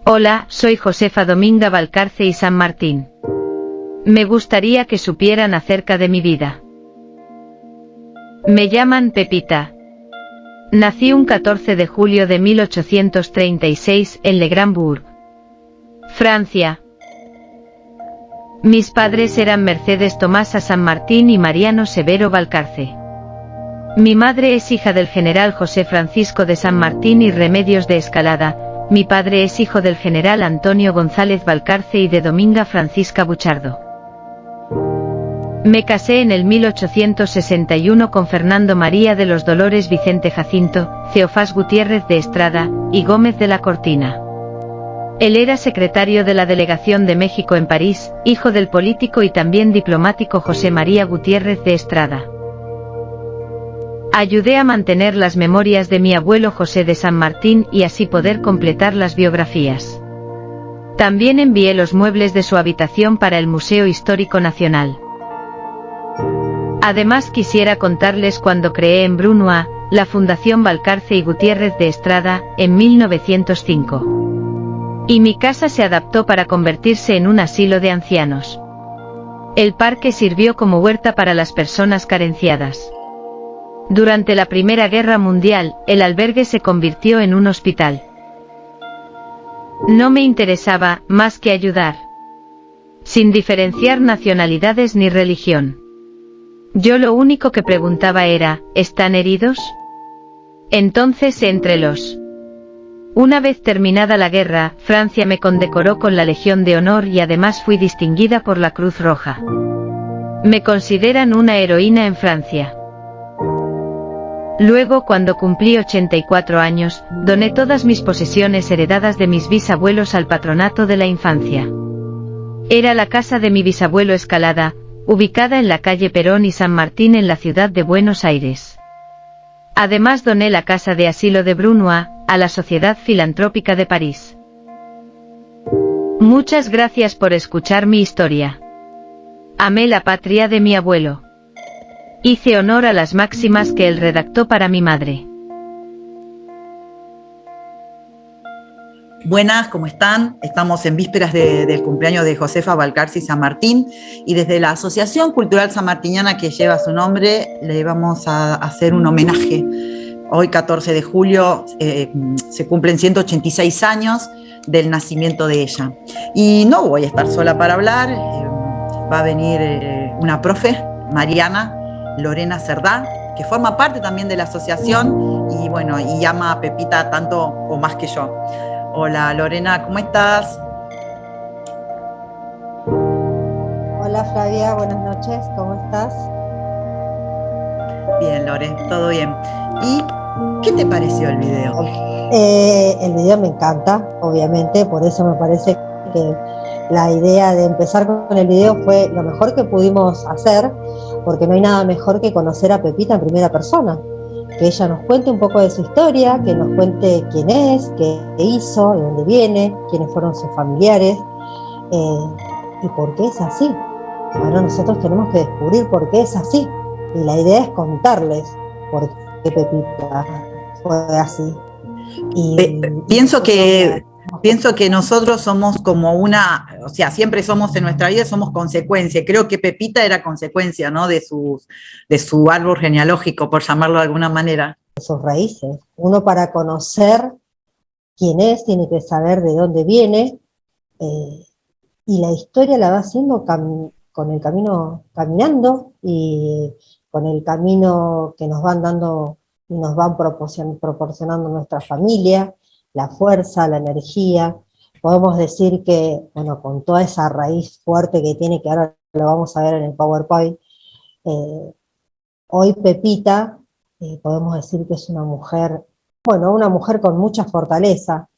Hola, soy Josefa Dominga Valcarce y San Martín. Me gustaría que supieran acerca de mi vida. Me llaman Pepita. Nací un 14 de julio de 1836 en Le Grand-Bourg, Francia. Mis padres eran Mercedes Tomasa San Martín y Mariano Severo Valcarce. Mi madre es hija del general José Francisco de San Martín y Remedios de Escalada. Mi padre es hijo del general Antonio González Valcarce y de Dominga Francisca Buchardo. Me casé en el 1861 con Fernando María de los Dolores Vicente Jacinto, Ceofás Gutiérrez de Estrada, y Gómez de la Cortina. Él era secretario de la Delegación de México en París, hijo del político y también diplomático José María Gutiérrez de Estrada. Ayudé a mantener las memorias de mi abuelo José de San Martín y así poder completar las biografías. También envié los muebles de su habitación para el Museo Histórico Nacional. Además quisiera contarles cuando creé en Brunoy, la Fundación Valcarce y Gutiérrez de Estrada, en 1905. Y mi casa se adaptó para convertirse en un asilo de ancianos. El parque sirvió como huerta para las personas carenciadas. Durante la Primera Guerra Mundial, el albergue se convirtió en un hospital. No me interesaba más que ayudar, sin diferenciar nacionalidades ni religión. Yo lo único que preguntaba era, ¿están heridos? Entonces entre los. Una vez terminada la guerra, Francia me condecoró con la Legión de Honor y además fui distinguida por la Cruz Roja. Me consideran una heroína en Francia. Luego, cuando cumplí 84 años, doné todas mis posesiones heredadas de mis bisabuelos al patronato de la infancia. Era la casa de mi bisabuelo Escalada, ubicada en la calle Perón y San Martín en la ciudad de Buenos Aires. Además doné la casa de asilo de Brunoy a la Sociedad Filantrópica de París. Muchas gracias por escuchar mi historia. Amé la patria de mi abuelo. Hice honor a las máximas que él redactó para mi madre. Buenas, ¿cómo están? Estamos en vísperas del cumpleaños de Josefa Valcarce y San Martín y desde la Asociación Cultural Sanmartiniana que lleva su nombre le vamos a hacer un homenaje. Hoy 14 de julio se cumplen 186 años del nacimiento de ella. Y no voy a estar sola para hablar, va a venir una profe, Mariana Lorena Cerdá, que forma parte también de la asociación y bueno, y ama a Pepita tanto o más que yo. Hola Lorena, ¿cómo estás? Hola Flavia, buenas noches, ¿cómo estás? Bien Lore, todo bien. ¿Y qué te pareció el video? El video me encanta, obviamente, por eso me parece que la idea de empezar con el video fue lo mejor que pudimos hacer, porque no hay nada mejor que conocer a Pepita en primera persona. Que ella nos cuente un poco de su historia, que nos cuente quién es, qué hizo, de dónde viene, quiénes fueron sus familiares y por qué es así. Ahora nosotros tenemos que descubrir por qué es así. Y la idea es contarles por qué Pepita fue así. Pienso que nosotros somos como una, o sea, siempre somos en nuestra vida, somos consecuencia. Creo que Pepita era consecuencia, ¿no? De su árbol genealógico, por llamarlo de alguna manera. Sus raíces. Uno para conocer quién es, tiene que saber de dónde viene, y la historia la va haciendo con el camino caminando y con el camino que nos van dando y nos van proporcionando nuestra familia, la fuerza, la energía. Podemos decir que, bueno, con toda esa raíz fuerte que tiene, que ahora lo vamos a ver en el PowerPoint, hoy Pepita, podemos decir que es una mujer, bueno, una mujer con mucha fortaleza,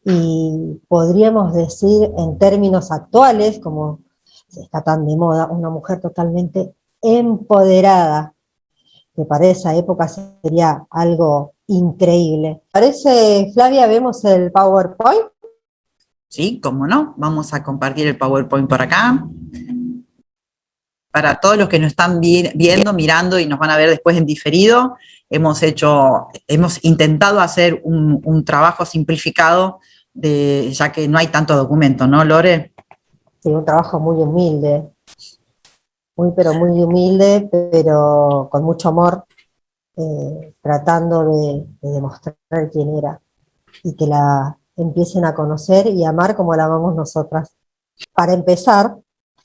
y podríamos decir en términos actuales, como está tan de moda, una mujer totalmente empoderada, que para esa época sería algo increíble. ¿Parece, Flavia, vemos el PowerPoint? Sí, cómo no, vamos a compartir el PowerPoint por acá. Para todos los que nos están viendo, mirando y nos van a ver después en diferido, hemos intentado hacer un trabajo simplificado, ya que no hay tanto documento, ¿no, Lore? Sí, un trabajo muy humilde, pero muy humilde, pero con mucho amor, tratando de demostrar quién era y que la empiecen a conocer y amar como la amamos nosotras. Para empezar,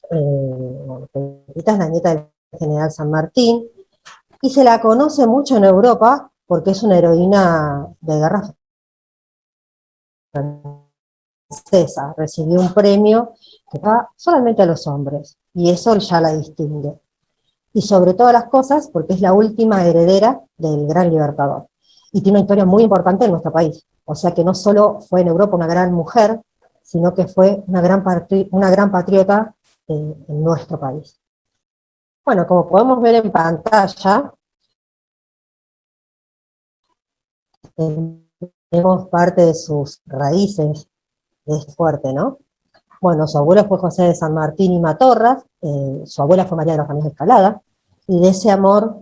Pepita es la nieta del general San Martín y se la conoce mucho en Europa porque es una heroína de guerra francesa. Recibió un premio que va solamente a los hombres y eso ya la distingue. Y sobre todas las cosas porque es la última heredera del gran libertador. Y tiene una historia muy importante en nuestro país. O sea que no solo fue en Europa una gran mujer, sino que fue una gran patriota en nuestro país. Bueno, como podemos ver en pantalla, tenemos parte de sus raíces, es fuerte, ¿no? Bueno, su abuelo fue José de San Martín y Matorras, su abuela fue María de los Remedios Escalada, y de ese amor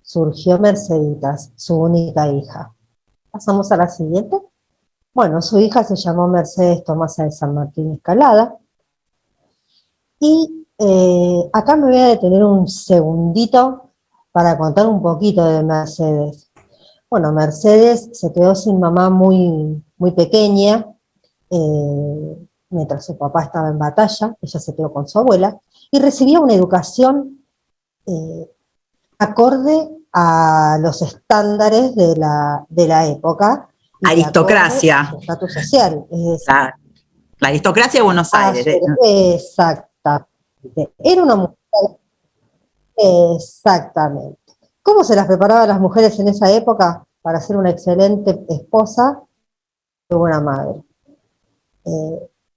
surgió Merceditas, su única hija. Pasamos a la siguiente. Bueno, su hija se llamó Mercedes Tomasa de San Martín Escalada, y acá me voy a detener un segundito para contar un poquito de Mercedes. Bueno, Mercedes se quedó sin mamá muy, muy pequeña, mientras su papá estaba en batalla, ella se quedó con su abuela, y recibía una educación acorde a los estándares de la época. Aristocracia. Su estatus social. La aristocracia de Buenos Aires. Exactamente. Era una mujer. Exactamente. ¿Cómo se las preparaba a las mujeres en esa época para ser una excelente esposa y buena madre?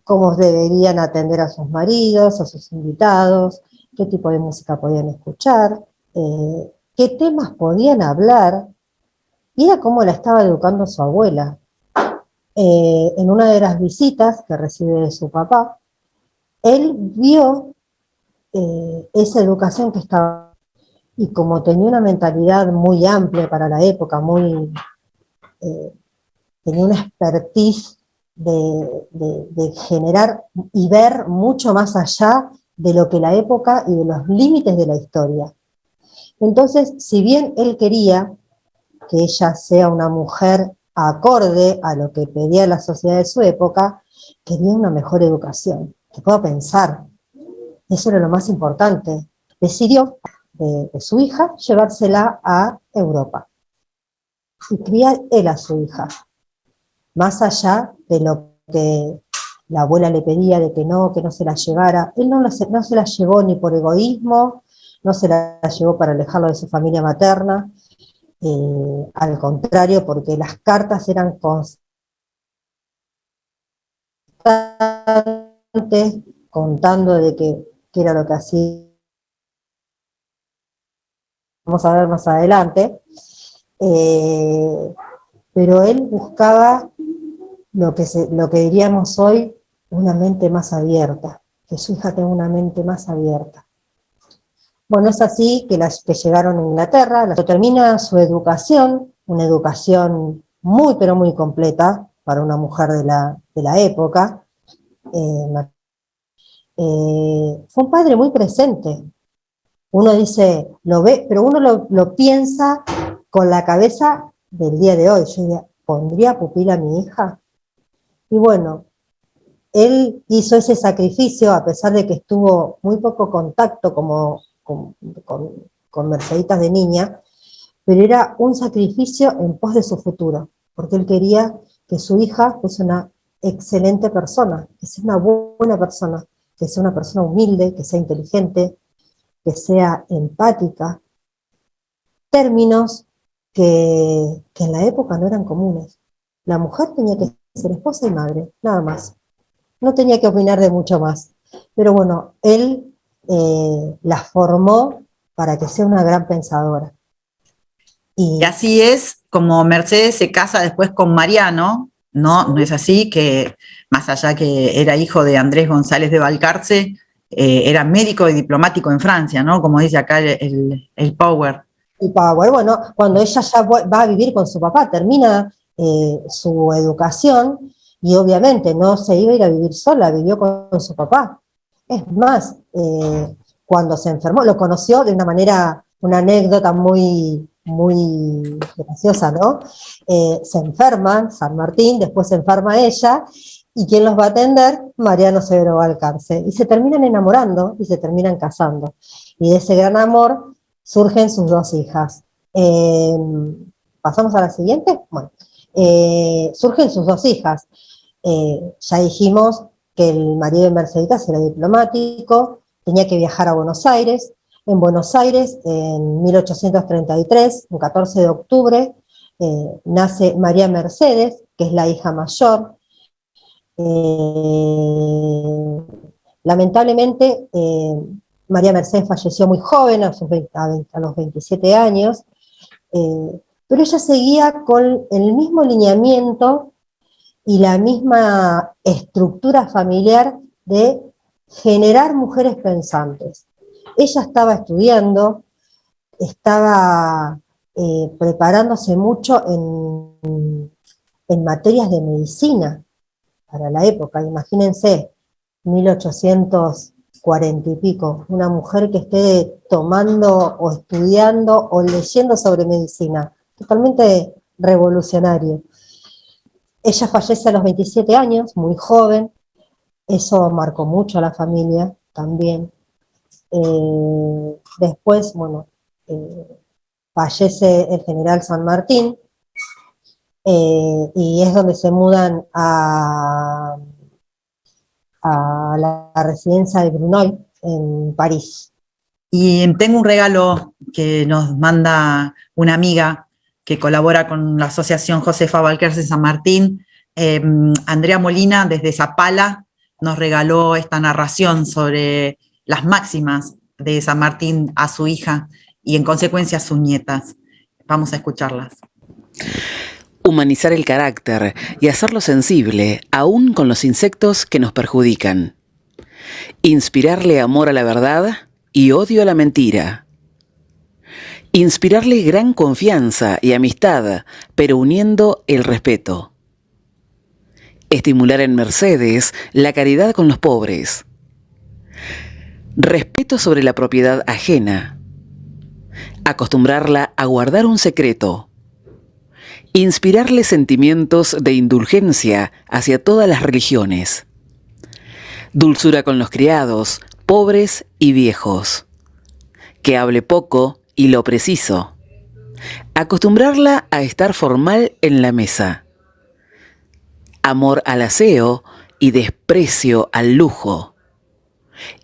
Cómo deberían atender a sus maridos, a sus invitados, qué tipo de música podían escuchar, qué temas podían hablar, y era cómo la estaba educando su abuela. En una de las visitas que recibe de su papá, él vio esa educación que estaba, y como tenía una mentalidad muy amplia para la época, tenía una expertise de generar y ver mucho más allá de lo que la época y de los límites de la historia. Entonces, si bien él quería que ella sea una mujer acorde a lo que pedía la sociedad de su época, quería una mejor educación, que pueda pensar. Eso era lo más importante. Decidió de su hija llevársela a Europa y criar él a su hija, más allá de lo que la abuela le pedía de que no se la llevara. Él no se la llevó ni por egoísmo, no se la llevó para alejarlo de su familia materna, al contrario, porque las cartas eran constantes, contando de qué era lo que hacía. Vamos a ver más adelante. Pero él buscaba lo que diríamos hoy, una mente más abierta, que su hija tenga una mente más abierta. Bueno, es así que llegaron a Inglaterra, termina su educación, una educación muy pero muy completa para una mujer de la época. Fue un padre muy presente. Uno dice, lo ve, pero uno lo piensa con la cabeza del día de hoy. Yo diría, ¿pondría pupila a mi hija? Y bueno, él hizo ese sacrificio a pesar de que estuvo muy poco contacto con Merceditas de niña, pero era un sacrificio en pos de su futuro, porque él quería que su hija fuese una excelente persona, que sea una buena persona, que sea una persona humilde, que sea inteligente, que sea empática, términos que en la época no eran comunes. La mujer tenía que ser esposa y madre, nada más. No tenía que opinar de mucho más. Pero bueno, él la formó para que sea una gran pensadora. Y así es como Mercedes se casa después con Mariano, ¿no? ¿No es así? Que más allá que era hijo de Andrés González de Balcarce, era médico y diplomático en Francia, ¿no? Como dice acá el Power. Power. Bueno, cuando ella ya va a vivir con su papá, termina su educación y obviamente no se iba a ir a vivir sola, vivió con su papá. Es más, cuando se enfermó, lo conoció de una manera, una anécdota muy graciosa, ¿no? Se enferma San Martín, después se enferma ella, y ¿quién los va a atender? Mariano Severo Balcarce. Y se terminan enamorando y se terminan casando. Y de ese gran amor surgen sus dos hijas. ¿Pasamos a la siguiente? Bueno, surgen sus dos hijas. Ya dijimos que el marido de Merceditas era diplomático, tenía que viajar a Buenos Aires. En Buenos Aires, en 1833, un 14 de octubre, nace María Mercedes, que es la hija mayor. Lamentablemente, María Mercedes falleció muy joven, a los 27 años, pero ella seguía con el mismo lineamiento y la misma estructura familiar de generar mujeres pensantes. Ella estaba estudiando, estaba preparándose mucho en materias de medicina para la época. Imagínense, 1840 y pico, una mujer que esté tomando o estudiando o leyendo sobre medicina, totalmente revolucionario. Ella fallece a los 27 años, muy joven, eso marcó mucho a la familia también. Después, bueno, fallece el general San Martín, y es donde se mudan a la residencia de Brunol en París. Y tengo un regalo que nos manda una amiga que colabora con la Asociación Josefa Balcarce San Martín. Andrea Molina, desde Zapala, nos regaló esta narración sobre las máximas de San Martín a su hija y en consecuencia a sus nietas. Vamos a escucharlas. Humanizar el carácter y hacerlo sensible, aún con los insectos que nos perjudican. Inspirarle amor a la verdad y odio a la mentira. Inspirarle gran confianza y amistad, pero uniendo el respeto. Estimular en Mercedes la caridad con los pobres. Respeto sobre la propiedad ajena. Acostumbrarla a guardar un secreto. Inspirarle sentimientos de indulgencia hacia todas las religiones. Dulzura con los criados, pobres y viejos. Que hable poco y lo preciso. Acostumbrarla a estar formal en la mesa. Amor al aseo y desprecio al lujo.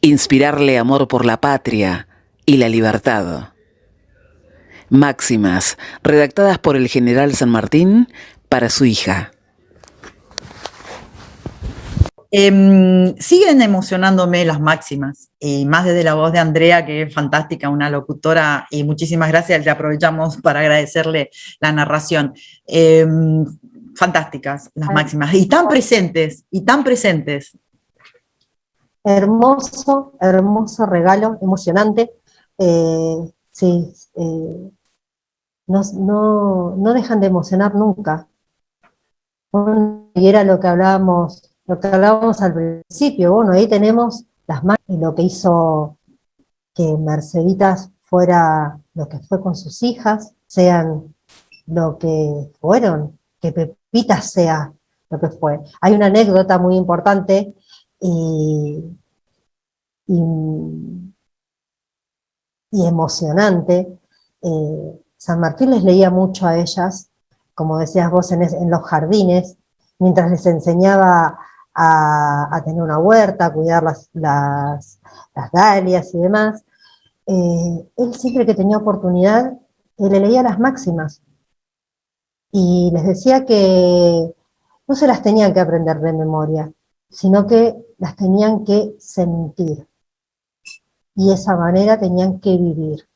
Inspirarle amor por la patria y la libertad. Máximas, redactadas por el general San Martín para su hija. Siguen emocionándome las máximas, y más desde la voz de Andrea, que es fantástica, una locutora, y muchísimas gracias, le aprovechamos para agradecerle la narración. Fantásticas las máximas, y tan presentes, y tan presentes. Hermoso, hermoso regalo, emocionante. Sí, no dejan de emocionar nunca. Y era lo que hablábamos al principio. Bueno, ahí tenemos las máximas, y lo que hizo que Merceditas fuera lo que fue con sus hijas, sean lo que fueron, que Pepita sea lo que fue. Hay una anécdota muy importante y emocionante. San Martín les leía mucho a ellas, como decías vos, en los jardines, mientras les enseñaba a tener una huerta, a cuidar las dalias y demás. Él siempre que tenía oportunidad, le leía las máximas y les decía que no se las tenían que aprender de memoria, sino que las tenían que sentir, y de esa manera tenían que vivir.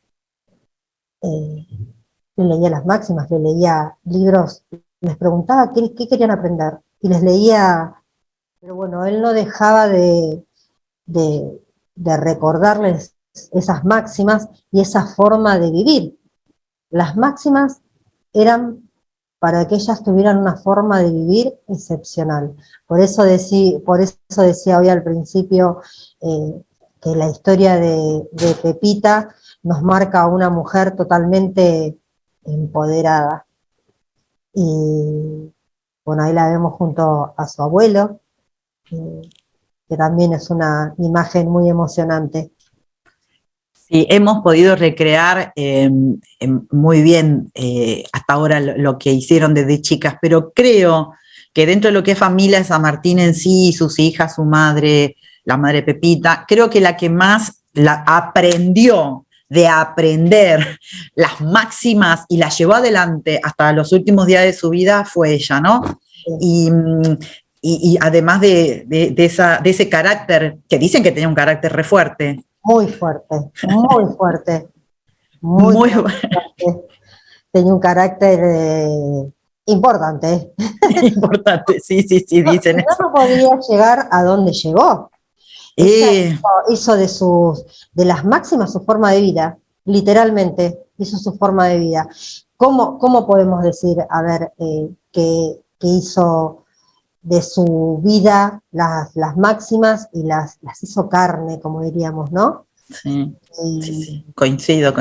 Le leía las máximas, le leía libros, les preguntaba qué querían aprender, y les leía, pero bueno, él no dejaba de recordarles esas máximas y esa forma de vivir, las máximas eran para que ellas tuvieran una forma de vivir excepcional. Por eso decía hoy al principio que la historia de Pepita nos marca a una mujer totalmente empoderada. Y bueno, ahí la vemos junto a su abuelo, que también es una imagen muy emocionante. Sí, hemos podido recrear muy bien hasta ahora lo que hicieron desde chicas, pero creo que dentro de lo que es familia de San Martín en sí, sus hijas, su madre, la madre Pepita, creo que la que más la aprendió de aprender las máximas y las llevó adelante hasta los últimos días de su vida fue ella, ¿no? Sí. Y además de ese carácter, que dicen que tenía un carácter re fuerte. Muy fuerte, muy fuerte, Muy fuerte. Tenía un carácter importante. importante, sí, dicen No, eso. no podía llegar a donde llegó. Ella hizo de las máximas su forma de vida, literalmente hizo su forma de vida. ¿Cómo podemos decir, a ver, que hizo de su vida las máximas y las hizo carne, como diríamos, ¿no? Sí, coincido.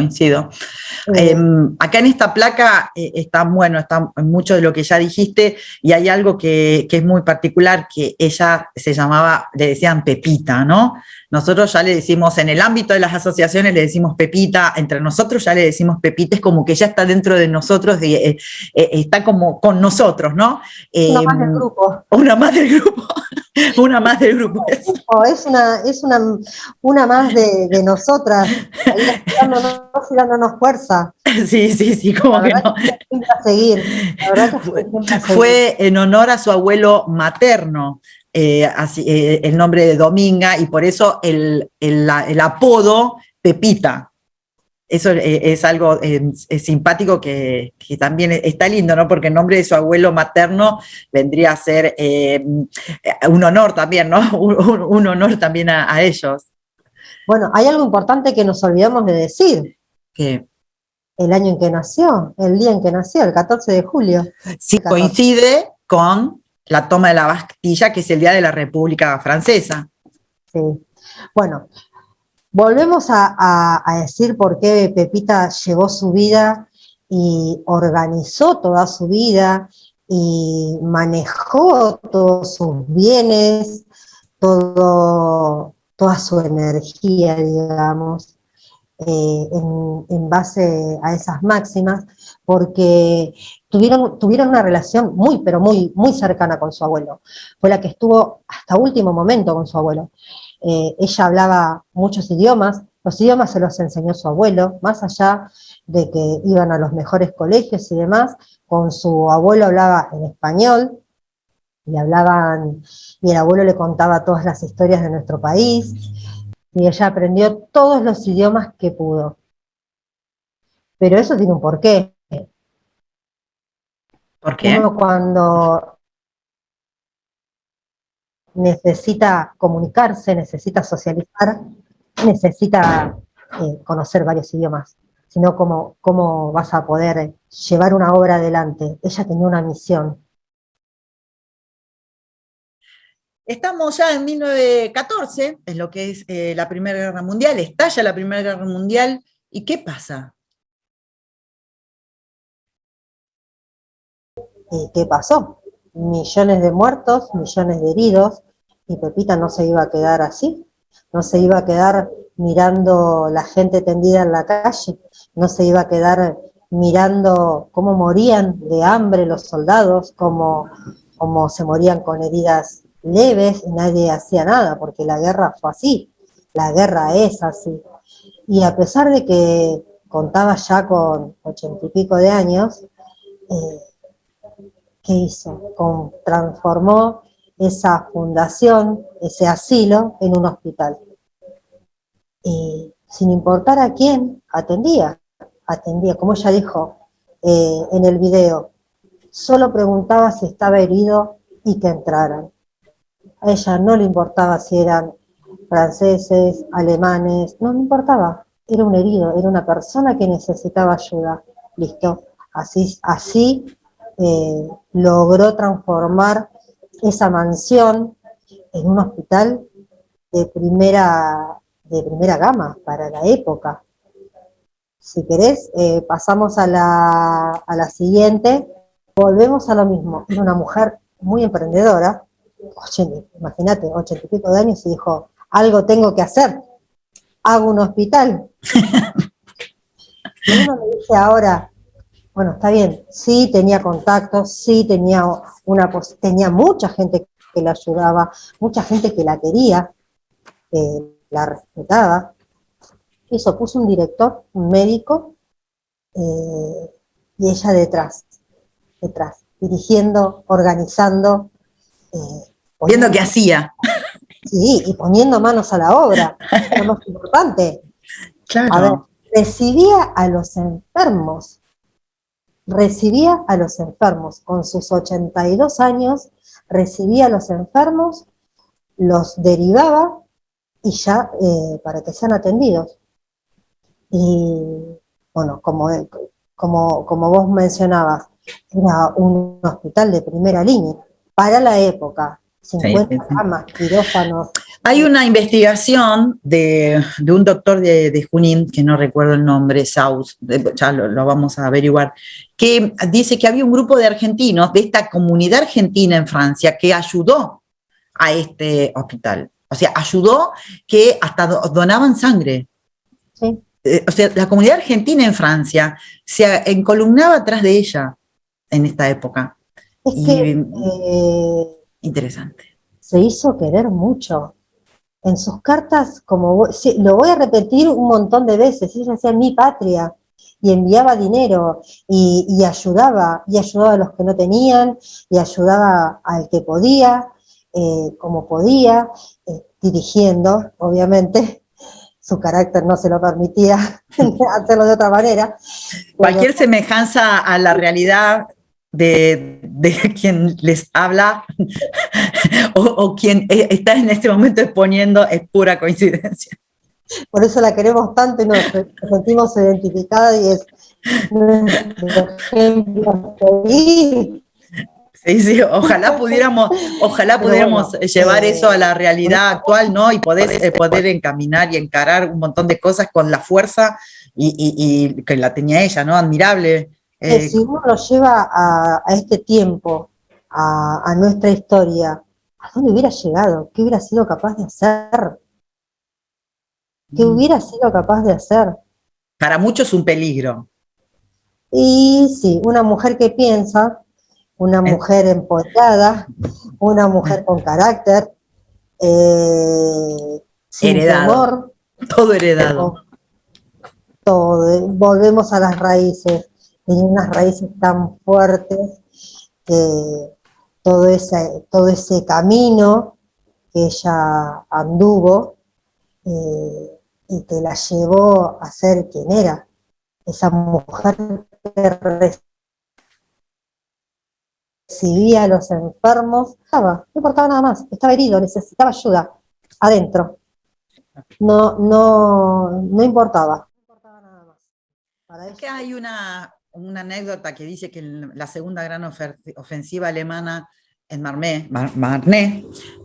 Eh, Acá en esta placa está mucho de lo que ya dijiste y hay algo que es muy particular, que ella le decían Pepita, ¿no? Nosotros ya le decimos, en el ámbito de las asociaciones le decimos Pepita, entre nosotros ya le decimos Pepita, es como que ya está dentro de nosotros, está como con nosotros, ¿no? una más del grupo. Una más del grupo. Una más del grupo. Es una más de nosotras, ahí dándonos fuerza. Sí, como La que verdad no. que es a seguir. La verdad que es a seguir. Fue en honor a su abuelo materno, el nombre de Dominga, y por eso el apodo Pepita. Eso es algo es simpático que también está lindo, ¿no? Porque el nombre de su abuelo materno vendría a ser un honor también, ¿no? Un honor también a ellos. Bueno, hay algo importante que nos olvidamos de decir. Que El año en que nació, el día en que nació, el 14 de julio. sí coincide con la toma de la Bastilla, que es el Día de la República Francesa. Sí. Bueno, volvemos a decir por qué Pepita llevó su vida y organizó toda su vida y manejó todos sus bienes, toda su energía, digamos, en base a esas máximas, porque tuvieron una relación pero muy cercana con su abuelo. Fue la que estuvo hasta último momento con su abuelo. Ella hablaba muchos idiomas, los idiomas se los enseñó su abuelo, más allá de que iban a los mejores colegios y demás, con su abuelo hablaba en español, y el abuelo le contaba todas las historias de nuestro país, y ella aprendió todos los idiomas que pudo. Pero eso tiene un porqué. ¿Por qué? Uno cuando necesita comunicarse, necesita socializar, necesita conocer varios idiomas. Sino cómo vas a poder llevar una obra adelante. Ella tenía una misión. Estamos ya en 1914, en lo que es la Primera Guerra Mundial, estalla la Primera Guerra Mundial, ¿y qué pasa? ¿Y qué pasó? Millones de muertos, millones de heridos, y Pepita no se iba a quedar así, no se iba a quedar mirando la gente tendida en la calle, no se iba a quedar mirando cómo morían de hambre los soldados, cómo se morían con heridas leves y nadie hacía nada, porque la guerra fue así, la guerra es así. Y a pesar de que contaba ya con 80 y pico de años, ¿qué hizo? Transformó esa fundación, ese asilo, en un hospital. Y sin importar a quién, atendía, como ella dijo en el video, solo preguntaba si estaba herido y que entraran. A ella no le importaba si eran franceses, alemanes, no le importaba, era un herido, era una persona que necesitaba ayuda. listo. Así logró transformar esa mansión en un hospital de primera gama para la época. Si querés, pasamos a la siguiente. Volvemos a lo mismo. Era una mujer muy emprendedora, imagínate, 80 y pico de años, y dijo, algo tengo que hacer, hago un hospital. Y uno le dice ahora, bueno, está bien, sí tenía contactos, sí tenía mucha gente que la ayudaba, mucha gente que la quería, la respetaba. Eso, puso un director, un médico, y ella detrás, dirigiendo, organizando, Viendo qué hacía. Sí, y poniendo manos a la obra, lo más importante. Claro. A ver, recibía a los enfermos, con sus 82 años, recibía a los enfermos, los derivaba y ya para que sean atendidos. Y bueno, como vos mencionabas, era un hospital de primera línea para la época, 50 camas, quirófanos. Hay una investigación de un doctor de Junín, que no recuerdo el nombre, Saus, ya lo vamos a averiguar, que dice que había un grupo de argentinos, de esta comunidad argentina en Francia, que ayudó a este hospital. O sea, ayudó que hasta donaban sangre. Sí. O sea, la comunidad argentina en Francia se encolumnaba atrás de ella en esta época. Es que interesante. Se hizo querer mucho. En sus cartas, sí, lo voy a repetir un montón de veces, ella decía mi patria, y enviaba dinero, y ayudaba a los que no tenían, y ayudaba al que podía, como podía, dirigiendo, obviamente, su carácter no se lo permitía hacerlo de otra manera. Cualquier semejanza a la realidad de quien les habla o quien está en este momento exponiendo es pura coincidencia. Por eso la queremos tanto y nos sentimos identificadas y es nuestro ejemplo a seguir. Sí, ojalá pudiéramos llevar eso a la realidad actual, ¿no? Y poder encaminar y encarar un montón de cosas con la fuerza y que la tenía ella, ¿no? Admirable. Si uno lo lleva a este tiempo, a nuestra historia, ¿a dónde hubiera llegado? ¿Qué hubiera sido capaz de hacer? ¿Qué hubiera sido capaz de hacer? Para muchos un peligro. Y sí, una mujer que piensa, una mujer empoderada, una mujer con carácter, sin heredado. temor. Todo heredado. Todo, volvemos a las raíces, tenía unas raíces tan fuertes que todo ese camino que ella anduvo y que la llevó a ser quien era, esa mujer que recibía a los enfermos, no importaba nada más, estaba herido, necesitaba ayuda, adentro, no importaba. Que hay una anécdota que dice que la segunda gran ofensiva alemana en Marne,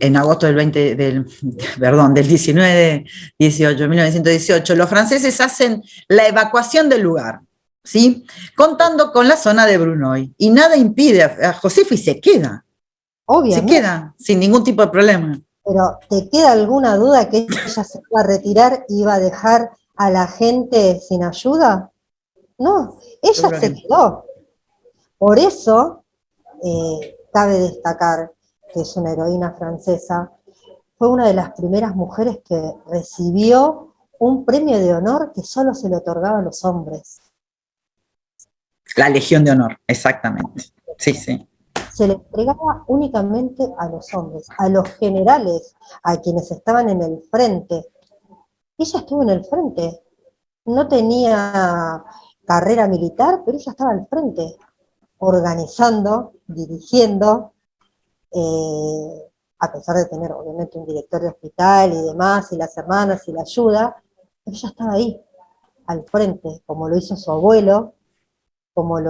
en agosto del 1918, los franceses hacen la evacuación del lugar, ¿sí? Contando con la zona de Brunoy, y nada impide a Josefa y se queda. Obviamente. Se queda sin ningún tipo de problema. Pero ¿te queda alguna duda que ella se iba a retirar y iba a dejar a la gente sin ayuda? No, ella se quedó. Por eso, cabe destacar que es una heroína francesa, fue una de las primeras mujeres que recibió un premio de honor que solo se le otorgaba a los hombres. La Legión de Honor, exactamente. Sí, sí. Se le entregaba únicamente a los hombres, a los generales, a quienes estaban en el frente. Ella estuvo en el frente, no tenía carrera militar, pero ella estaba al frente, organizando, dirigiendo, a pesar de tener obviamente un director de hospital y demás, y las hermanas y la ayuda, ella estaba ahí, al frente, como lo hizo su abuelo, como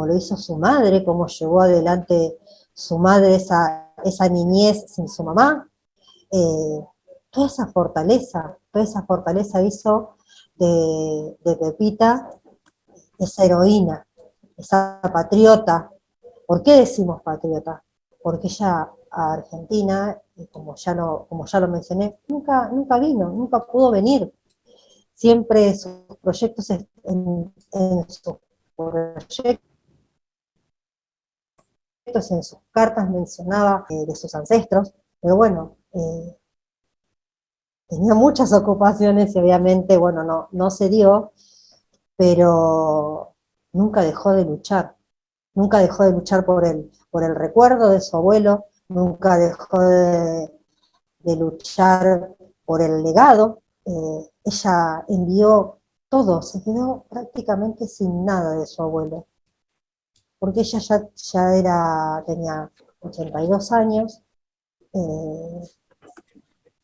lo hizo su madre, cómo llevó adelante su madre esa niñez sin su mamá. Eh, toda esa fortaleza hizo de Pepita esa heroína, esa patriota. ¿Por qué decimos patriota? Porque ella a Argentina, como ya lo mencioné, nunca vino, nunca pudo venir. Siempre sus proyectos, en sus proyectos, en sus cartas mencionaba de sus ancestros, pero bueno, tenía muchas ocupaciones y obviamente, bueno, no se dio, pero nunca dejó de luchar. Nunca dejó de luchar por el recuerdo de su abuelo, nunca dejó de luchar por el legado. Ella envió todo, se quedó prácticamente sin nada de su abuelo, porque ella tenía 82 años, eh,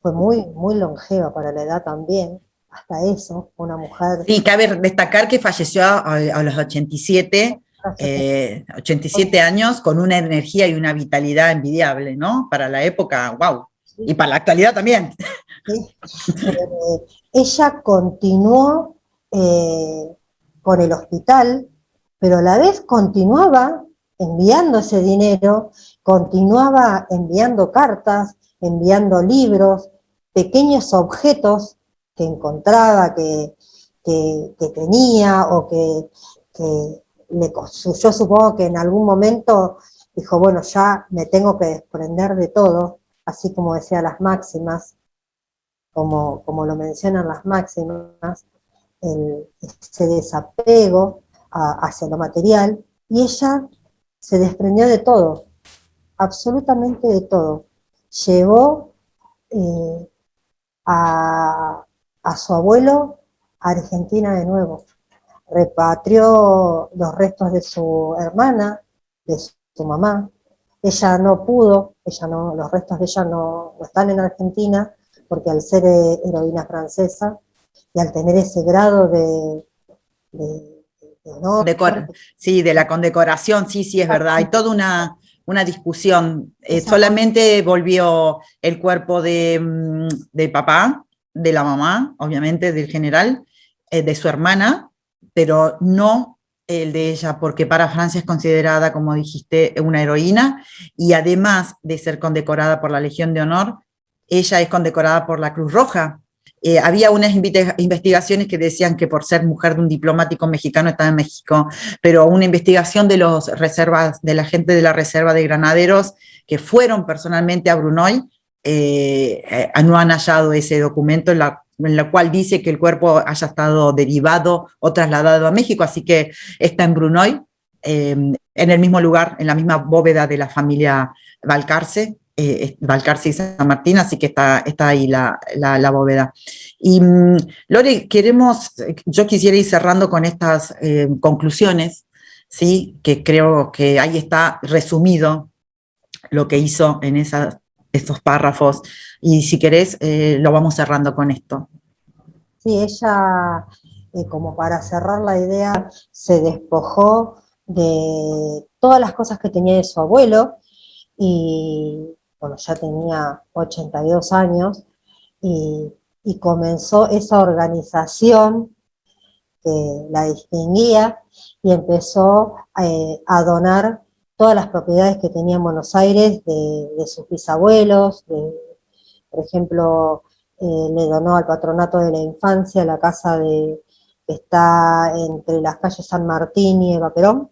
fue muy longeva para la edad también, hasta eso, una mujer. Sí, cabe destacar que falleció a los 87 años con una energía y una vitalidad envidiable, ¿no? Para la época, wow. Y para la actualidad también. ¿Sí? Ella continuó con el hospital, pero a la vez continuaba enviando ese dinero, continuaba enviando cartas, enviando libros, pequeños objetos que encontraba, que tenía, o que yo supongo que en algún momento dijo, bueno, ya me tengo que desprender de todo, así como decía las máximas, como lo mencionan las máximas, ese desapego hacia lo material, y ella se desprendió de todo, absolutamente de todo. Llevó a su abuelo a Argentina de nuevo, repatrió los restos de su hermana, de su mamá. Ella no pudo, los restos de ella no están en Argentina, porque al ser heroína francesa y al tener ese grado de honor. Sí, de la condecoración, sí, es verdad. Hay toda una discusión. Solamente volvió el cuerpo del papá, de la mamá, obviamente, del general, de su hermana, pero no el de ella, porque para Francia es considerada, como dijiste, una heroína, y además de ser condecorada por la Legión de Honor, ella es condecorada por la Cruz Roja. Había unas investigaciones que decían que por ser mujer de un diplomático mexicano estaba en México, pero una investigación de la gente de la Reserva de Granaderos que fueron personalmente a Brunoy, no han hallado ese documento en la cual dice que el cuerpo haya estado derivado o trasladado a México, así que está en Brunoy, en el mismo lugar, en la misma bóveda de la familia Balcarce, Balcarce y San Martín, así que está ahí la bóveda. Y Lore, yo quisiera ir cerrando con estas conclusiones, ¿sí? Que creo que ahí está resumido lo que hizo en estos párrafos, y si querés lo vamos cerrando con esto. Sí, ella, como para cerrar la idea, se despojó de todas las cosas que tenía de su abuelo, y bueno, ya tenía 82 años, y comenzó esa organización que la distinguía, y empezó a donar todas las propiedades que tenía en Buenos Aires de sus bisabuelos, por ejemplo, le donó al Patronato de la Infancia la casa que está entre las calles San Martín y Eva Perón.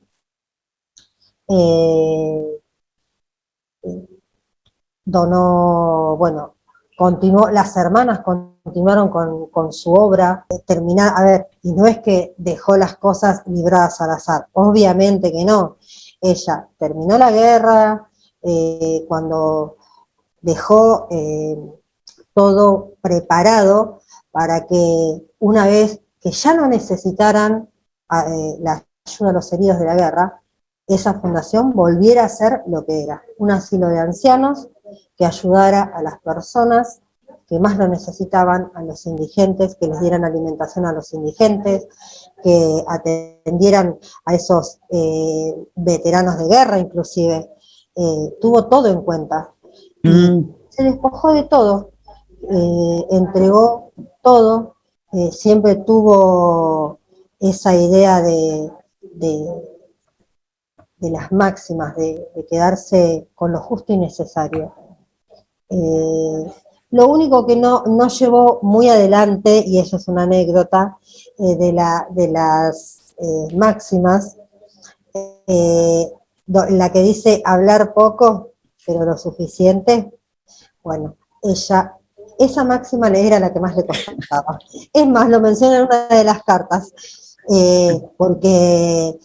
Donó, bueno, las hermanas continuaron con su obra, y no es que dejó las cosas libradas al azar, obviamente que no. Ella terminó la guerra, cuando dejó todo preparado para que una vez que ya no necesitaran la ayuda a los heridos de la guerra, esa fundación volviera a ser lo que era, un asilo de ancianos que ayudara a las personas que más lo necesitaban, a los indigentes, que les dieran alimentación a los indigentes, que atendieran a esos veteranos de guerra inclusive. Tuvo todo en cuenta. Se despojó de todo, entregó todo, siempre tuvo esa idea de las máximas, de quedarse con lo justo y necesario. Lo único que no llevó muy adelante, y eso es una anécdota, de las máximas, la que dice hablar poco, pero lo suficiente, bueno, esa máxima era la que más le costaba. Es más, lo menciona en una de las cartas, porque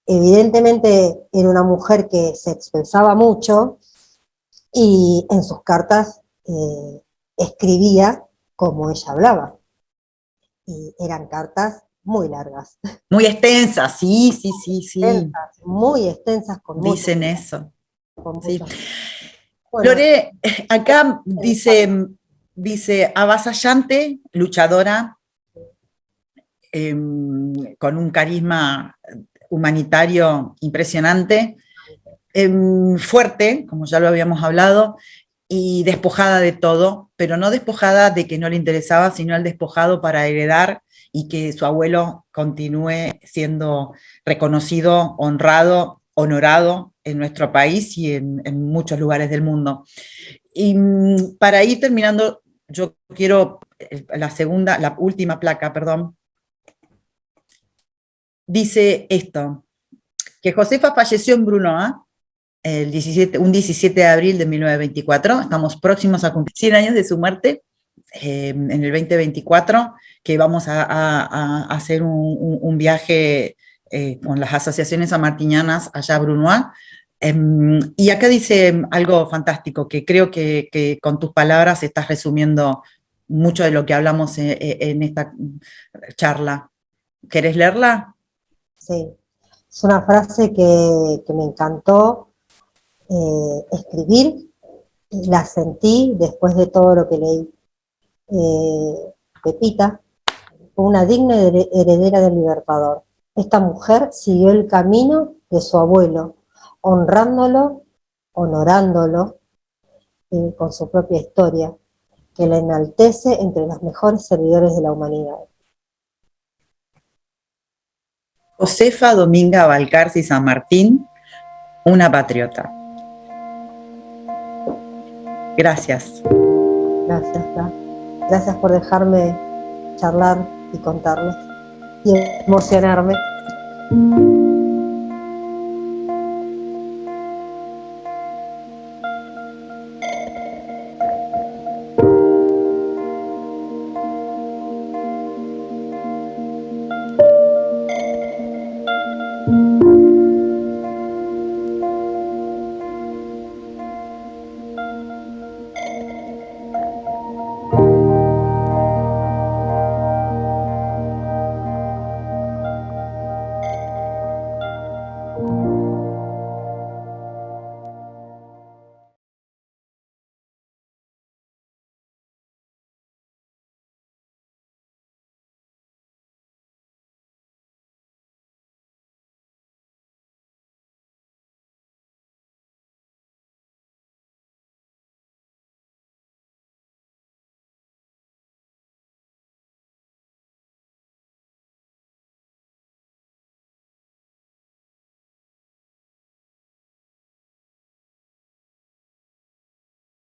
evidentemente era una mujer que se expresaba mucho y en sus cartas escribía como ella hablaba. Y eran cartas muy largas. Muy extensas, sí. Extensas, muy extensas. Dicen eso. Sí. Bueno, Lore, acá dice avasallante, luchadora, con un carisma humanitario impresionante, fuerte, como ya lo habíamos hablado, y despojada de todo, pero no despojada de que no le interesaba, sino el despojado para heredar y que su abuelo continúe siendo reconocido, honrado, honorado en nuestro país y en muchos lugares del mundo. Y para ir terminando, yo quiero la última placa, perdón, dice esto, que Josefa falleció en Brunoa un 17 de abril de 1924, estamos próximos a cumplir 100 años de su muerte, en el 2024, que vamos a hacer un viaje con las asociaciones samartinianas allá a Brunoa. Y acá dice algo fantástico, que creo que con tus palabras estás resumiendo mucho de lo que hablamos en esta charla. ¿Querés leerla? Sí, es una frase que me encantó escribir, la sentí después de todo lo que leí. Pepita fue una digna heredera del Libertador. Esta mujer siguió el camino de su abuelo, honrándolo, honorándolo, con su propia historia, que la enaltece entre los mejores servidores de la humanidad. Josefa Dominga Balcarce San Martín, una patriota. Gracias. Gracias, Fla. Gracias por dejarme charlar y contarles y emocionarme.